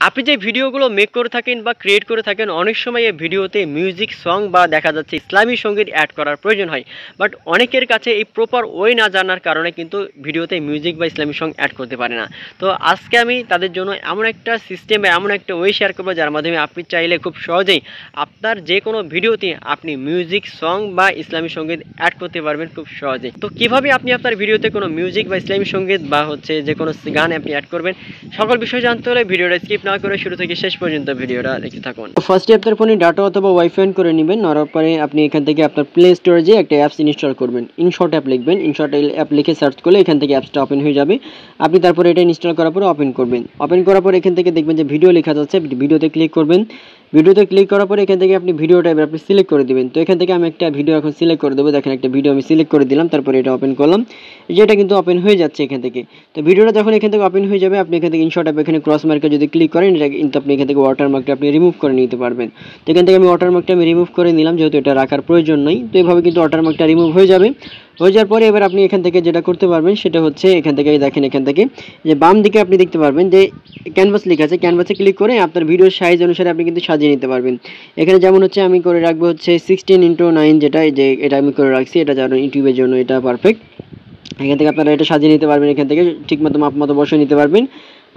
আপনি যে ভিডিওগুলো মেক করে থাকেন বা ক্রিয়েট করে থাকেন, অনেক সময় এই ভিডিওতে মিউজিক সং বা দেখা যাচ্ছে ইসলামী সঙ্গীত অ্যাড করার প্রয়োজন হয়। বাট অনেকের কাছে এই প্রপার ওয়ে না জানার কারণে কিন্তু ভিডিওতে মিউজিক বা ইসলামী সং অ্যাড করতে পারে না। তো আজকে আমি তাদের জন্য এমন একটা সিস্টেম বা এমন একটা ওয়ে শেয়ার করবো, যার মাধ্যমে আপনি চাইলে খুব সহজেই আপনার যে কোনো ভিডিওতে আপনি মিউজিক সং বা ইসলামী সঙ্গীত অ্যাড করতে পারবেন খুব সহজেই। তো কীভাবে আপনি আপনার ভিডিওতে কোনো মিউজিক বা ইসলামী সঙ্গীত বা হচ্ছে যে কোনো গান আপনি অ্যাড করবেন, সকল বিষয় জানতে হলে ভিডিওটা স্কিপ না করে শুরু থেকে শেষ পর্যন্ত ভিডিওটা দেখতে থাকুন। ফার্স্টে আপনার ফোনে ডাটা অথবা ওয়াইফাই অন করে নেবেন। নেওয়ার পরে আপনি এখান থেকে আপনার প্লে স্টোরে একটা অ্যাপস ইনস্টল করবেন। ইনশর্ট অ্যাপ লিখবেন, ইনশর্ট অ্যাপ লিখে সার্চ করলে এখান থেকে অ্যাপসটা ওপেন হয়ে যাবে। আপনি তারপরে এটা ইনস্টল করার পরে ওপেন করবেন। ওপেন করার পরে এখান থেকে দেখবেন যে ভিডিও লেখা যাচ্ছে, ভিডিওতে ক্লিক করবেন। ভিডিওতে ক্লিক করার পরে এখান থেকে আপনি ভিডিওটা এবার আপনি সিলেক্ট করে দেবেন। তো এখান থেকে আমি একটা ভিডিও এখন সিলেক্ট করে দেবো। দেখেন একটা ভিডিও আমি সিলেক্ট করে দিলাম, তারপরে এটা ওপেন করলাম, যেটা কিন্তু ওপেন হয়ে যাচ্ছে এখান থেকে। তো ভিডিওটা যখন এখান থেকে ওপেন হয়ে যাবে, আপনি এখান থেকে ইনশর্ট অ্যাপ এখানে ক্রস মার্কে যদি ক্লিক করেন, এটা কিন্তু আপনি এখান থেকে ওয়াটারমার্কটা আপনি রিমুভ করে নিতে পারবেন। তো এখান থেকে আমি ওয়াটারমার্কটা আমি রিমুভ করে নিলাম, যেহেতু এটা রাখার প্রয়োজন নেই। তো এইভাবে কিন্তু ওয়াটারমার্কটা রিমুভ হয়ে যাবে। হয়ে যাওয়ার পরে এবার আপনি এখান থেকে যেটা করতে পারবেন সেটা হচ্ছে এখান থেকে দেখেন, এখান থেকে যে বাম দিকে আপনি দেখতে পারবেন যে ক্যানভাস লেখা আছে। ক্যানভাসে ক্লিক করে আপনার ভিডিওর সাইজ অনুসারে আপনি কিন্তু সাজিয়ে নিতে পারবেন। এখানে যেমন হচ্ছে আমি করে রাখবো হচ্ছে 16:9, যেটা যে এটা আমি করে রাখছি, এটা যেন ইউটিউবের জন্য এটা পারফেক্ট। এখান থেকে আপনারা এটা সাজিয়ে নিতে পারবেন, এখান থেকে ঠিকমতো মাপ মতো বসিয়ে নিতে পারবেন।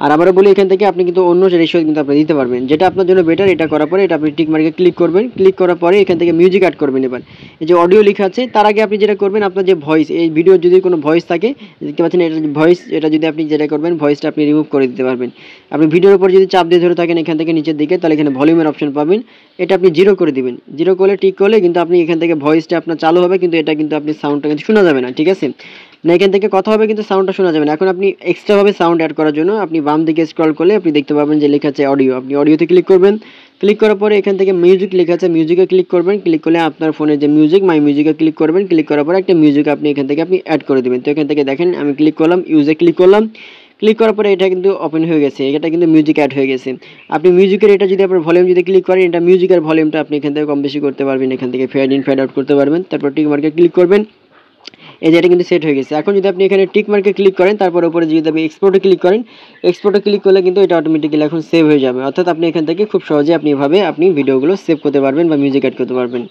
আর আবারও বলি, এখান থেকে আপনি কিন্তু অন্য রেশিও কিন্তু আপনি দিতে পারবেন, যেটা আপনার জন্য বেটার। এটা করার পরে এটা আপনি টিক মার্কে ক্লিক করবেন। ক্লিক করার পরে এখান থেকে মিউজিক অ্যাড করবেন। এবার এই যে অডিও লেখা আছে, তার আগে আপনি যেটা করবেন, আপনার যে ভয়েস, এই ভিডিওর যদি কোনো ভয়েস থাকে, দেখতে পাচ্ছেন এটা ভয়েস, এটা যদি আপনি যেটা করবেন ভয়েসটা আপনি রিমুভ করে দিতে পারবেন। আপনি ভিডিওর উপর যদি চাপ দিয়ে ধরে থাকেন এখান থেকে নিচের দিকে, তাহলে এখানে ভলিউমের অপশন পাবেন, এটা আপনি 0 করে দিবেন। 0 করলে টিক করলে কিন্তু আপনি এখান থেকে ভয়েসটা আপনার চালু হবে, কিন্তু এটা কিন্তু আপনি সাউন্ডটা কিন্তু শোনা যাবে না, ঠিক আছে না? এখান থেকে কথা হবে কিন্তু সাউন্ডটা শোনা যাবে না। এখন আপনি এক্সট্রাভাবে সাউন্ড অ্যাড করার জন্য আপনি বাম দিকে স্ক্রল করলে আপনি দেখতে পাবেন যে লেখা আছে অডিও। আপনি অডিওতে ক্লিক করবেন। ক্লিক করার পরে এখান থেকে মিউজিক লেখা আছে, মিউজিকে ক্লিক করবেন। ক্লিক করলে আপনার ফোনে যে মিউজিক, মাই মিউজিকে ক্লিক করবেন। ক্লিক করার পরে একটা মিউজিক আপনি এখান থেকে আপনি অ্যাড করে দেবেন। তো এখান থেকে দেখেন আমি ক্লিক করলাম, ইউজে ক্লিক করলাম। ক্লিক করার পরে এটা কিন্তু ওপেন হয়ে গেছে, এটা কিন্তু মিউজিক অ্যাড হয়ে গেছে। আপনি মিউজিকের এটা যদি আপনার ভলিউম যদি ক্লিক করেন, এটা মিউজিকের ভলিউমটা আপনি এখান থেকে কম বেশি করতে পারবেন, এখান থেকে ফেড ইন ফেড আউট করতে পারবেন। তারপর টিক মার্কে ক্লিক করবেন, এই যে এটা কিন্তু সেট হয়ে গেছে। এখন যদি আপনি এখানে টিক মার্কে ক্লিক করেন, তারপর উপরে যদি আপনি এক্সপোর্টে ক্লিক করেন, এক্সপোর্টে ক্লিক করলে কিন্তু এটা অটোমেটিক্যালি এখন সেভ হয়ে যাবে। অর্থাৎ আপনি এখান থেকে খুব সহজে আপনি এভাবে আপনি ভিডিওগুলো সেভ করতে পারবেন বা মিউজিক অ্যাড করতে পারবেন।